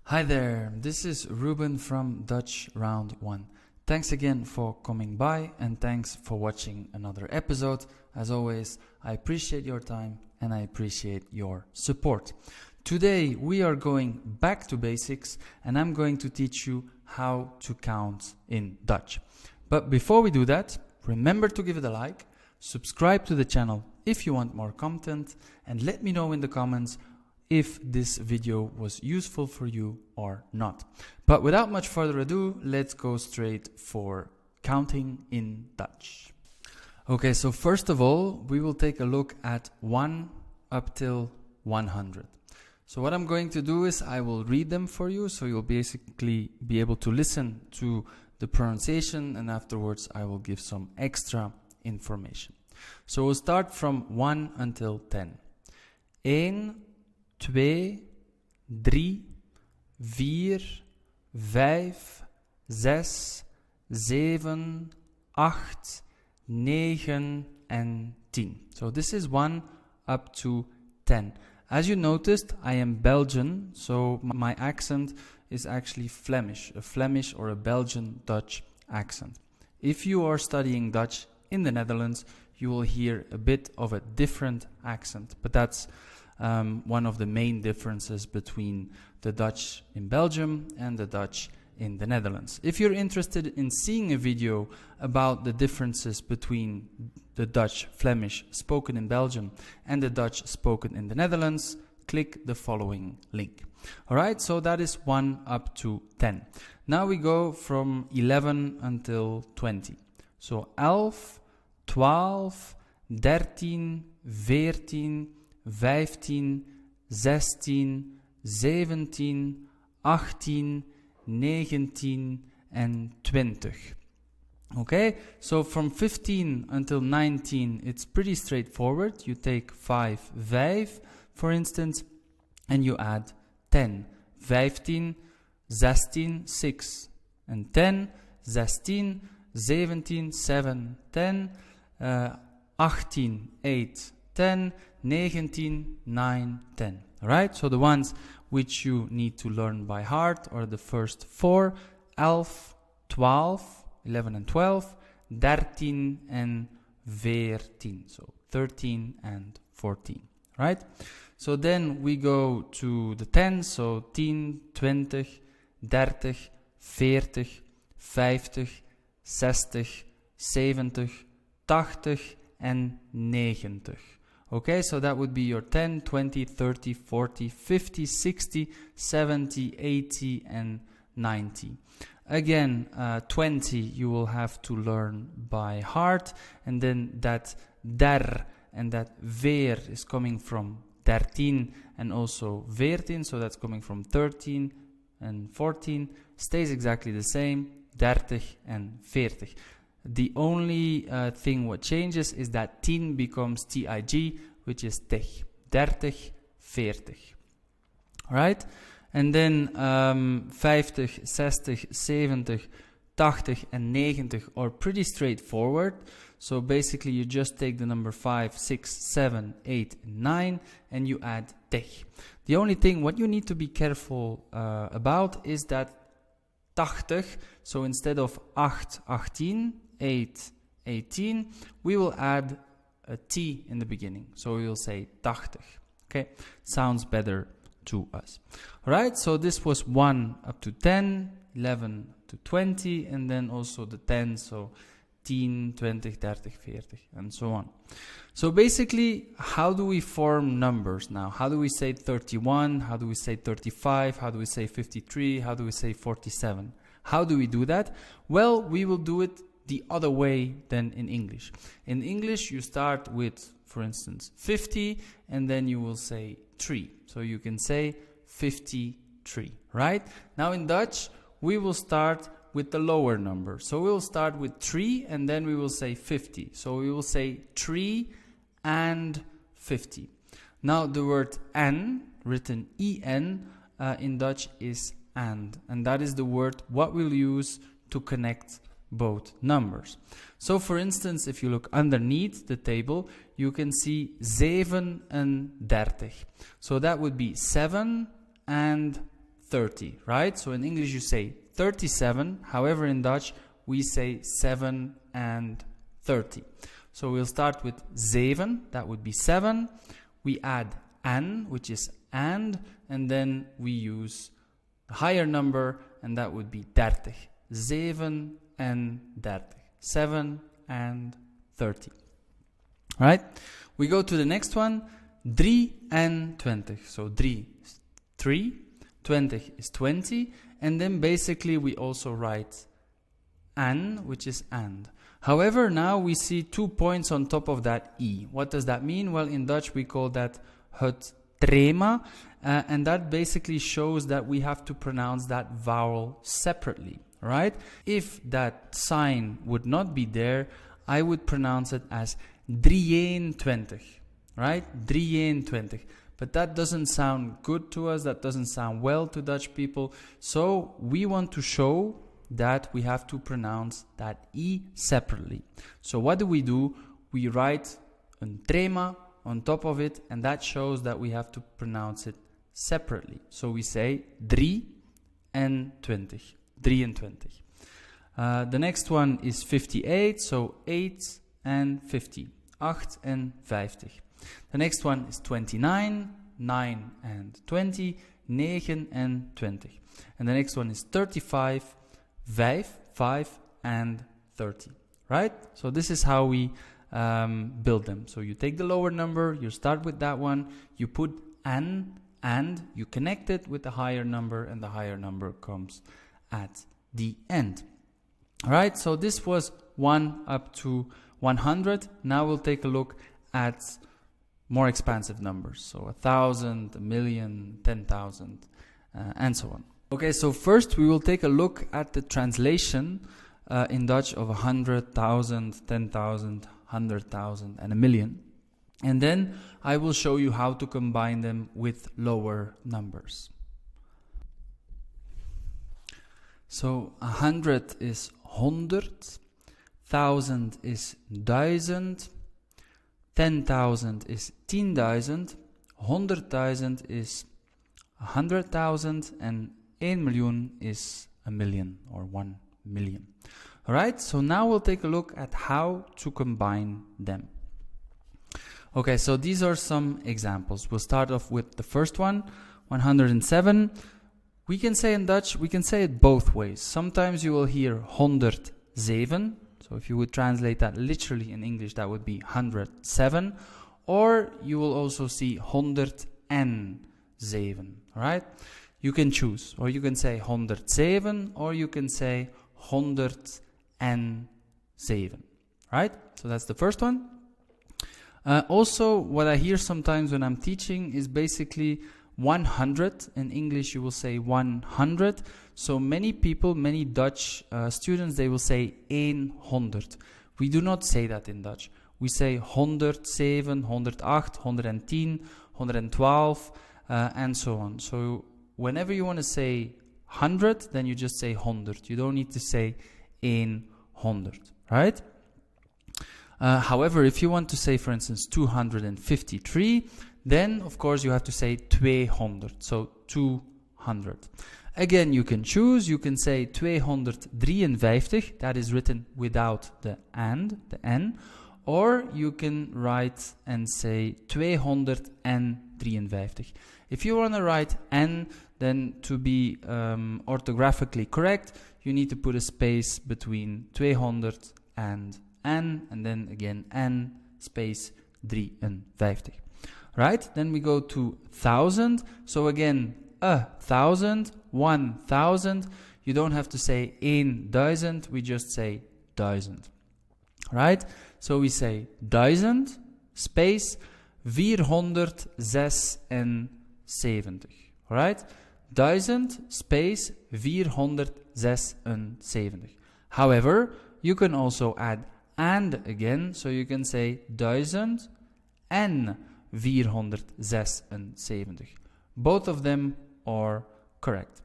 Hi there, this is Ruben from Dutch Round 1. Thanks again for coming by and thanks for watching another episode. As always, I appreciate your time and I appreciate your support. Today we are going back to basics and I'm going to teach you how to count in Dutch. But before we do that, remember to give it a like, subscribe to the channel if you want more content, and let me know in the comments if this video was useful for you or not. But without much further ado, let's go straight for counting in Dutch. Okay, so first of all, we will take a look at 1 up till 100. So what I'm going to do is I will read them for you, so you'll basically be able to listen to the pronunciation, and afterwards I will give some extra information. So we'll start from 1 until 10. 1, 2, 3, 4, 5, 6, 7, 8, 9 and 10. So this is 1 up to 10. As you noticed, I am Belgian, so my accent is actually Flemish, a Flemish or a Belgian Dutch accent. If you are studying Dutch in the Netherlands, you will hear a bit of a different accent, but that's one of the main differences between the Dutch in Belgium and the Dutch in the Netherlands. If you're interested in seeing a video about the differences between the Dutch Flemish spoken in Belgium and the Dutch spoken in the Netherlands, click the following link. Alright, so that is 1 up to 10. Now we go from 11 until 20. So 11, 12, 13, 14, 15, 16, 17, 18, 19 and 20. Okay, so from 15 until 19 it's pretty straightforward. You take 5, for instance, and you add 10, 15, 16, 6 and 10, 16, 17, 7, 10, 18, 8, 10, 19, 9, 10. Alright, so the ones which you need to learn by heart are the first 4, 11, 12, 11 and 12, 13 and 14. So 13 and 14. Right? So then we go to the 10, so 10, 20, 30, 40, 50, 60, 70, 80 and 90. Okay, so that would be your 10, 20, 30, 40, 50, 60, 70, 80 and 90. Again, 20 you will have to learn by heart, and then that der and that veer is coming from 13 and also 14, so that's coming from 13 and 14, stays exactly the same, 30 and 40. The only thing what changes is that 10 becomes TIG, which is tich. 30, 40. Alright? And then 50, 60, 70, 80 and 90 are pretty straightforward. So basically you just take the number 5, 6, 7, 8, 9 and you add tich. The only thing what you need to be careful about is that 80, so instead of 8, 18, 8, 18, we will add a T in the beginning. So we will say 80. Okay, sounds better to us. Alright, so this was 1 up to 10, 11 to 20, and then also the 10, so 10, 20, 30, 40, and so on. So basically, how do we form numbers now? How do we say 31? How do we say 35? How do we say 53? How do we say 47? How do we do that? Well, we will do it the other way than in English. In English, you start with, for instance, 50, and then you will say 3. So you can say 53, right? Now in Dutch, we will start with the lower number. So we will start with 3, and then we will say 50. So we will say 3 and 50. Now the word en, written en, in Dutch is and that is the word what we'll use to connect both numbers. So for instance, if you look underneath the table, you can see 37. So that would be 7 and 30, right? So in English you say 37. However, in Dutch we say 7 and 30. So we'll start with 7, that would be 7. We add an, which is and then we use a higher number, and that would be 30. 7 and 30. 7 and 30. Right? We go to the next one. 3 and 20. So 3 is 3, 20 is 20, and then basically we also write an, which is and. However, now we see 2 points on top of that e. What does that mean? Well, in Dutch we call that het trema, and that basically shows that we have to pronounce that vowel separately, right? If that sign would not be there, I would pronounce it as 23, right? 23. But that doesn't sound good to us, that doesn't sound well to Dutch people, so we want to show that we have to pronounce that e separately. So what do? We write een trema on top of it, and that shows that we have to pronounce it separately. So we say 3 and 20. 3 and 20. The next one is 58, so 8 and 50. 8 and 50. The next one is 29, 9 and 20, 9 and 20. And the next one is 35, 5 and 30. Right? So this is how we build them. So you take the lower number, you start with that one, you put an, and you connect it with the higher number, and the higher number comes at the end. Alright, so this was 1 up to 100. Now we'll take a look at more expansive numbers. So 1,000, 1,000,000, 10,000, and so on. Okay, so first we will take a look at the translation in Dutch of 100,000, 10,000, 100,000 and a million. And then I will show you how to combine them with lower numbers. So 100 is 100, 1,000 is 1,000, 10,000 is 10,000, 100,000 is 100,000, and 1 million is a million, or 1 million. Alright, so now we'll take a look at how to combine them. Okay, so these are some examples. We'll start off with the first one, 107. We can say in Dutch, we can say it both ways. Sometimes you will hear 107. So if you would translate that literally in English, that would be 107. Or you will also see 107. Alright? You can choose. Or you can say 107, or you can say 107. Right? So that's the first one. Also, what I hear sometimes when I'm teaching is basically 100. In English you will say 100. So many people, many Dutch students, they will say 100. We do not say that in Dutch. We say 107, 108, 110, 112, and so on. So whenever you want to say 100, then you just say 100. You don't need to say 100, right? However, if you want to say, for instance, 253, then of course you have to say 200, so 200. Again, you can choose. You can say 253, that is written without the and, the n, or you can write and say 253. If you want to write n, then to be orthographically correct, you need to put a space between 200 and n, and then again n space 53. Right? Then we go to 1,000. So again, 1,000, 1,000. You don't have to say 1,000. We just say 1,000. Right? So we say 1,000 space 476. Right? 1,000 space 476. However, you can also add and again, so you can say 1,000 and 476. Both of them are correct.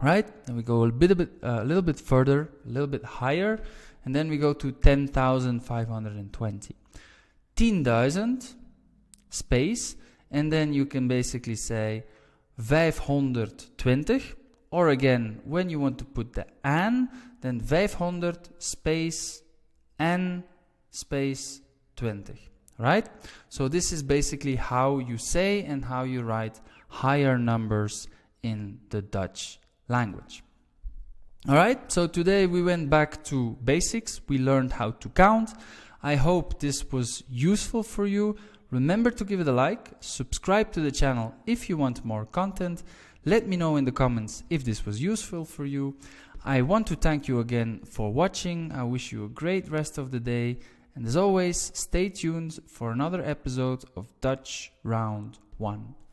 Right? Then we go a little bit further, a little bit higher, and then we go to 10,520. 10,000 space, and then you can basically say 520. Or again, when you want to put the an, then 500 space n space 20. Right? So this is basically how you say and how you write higher numbers in the Dutch language. Alright, so today we went back to basics. We learned how to count. I hope this was useful for you. Remember to give it a like, subscribe to the channel if you want more content. Let me know in the comments if this was useful for you. I want to thank you again for watching. I wish you a great rest of the day. And as always, stay tuned for another episode of Dutch Round 1.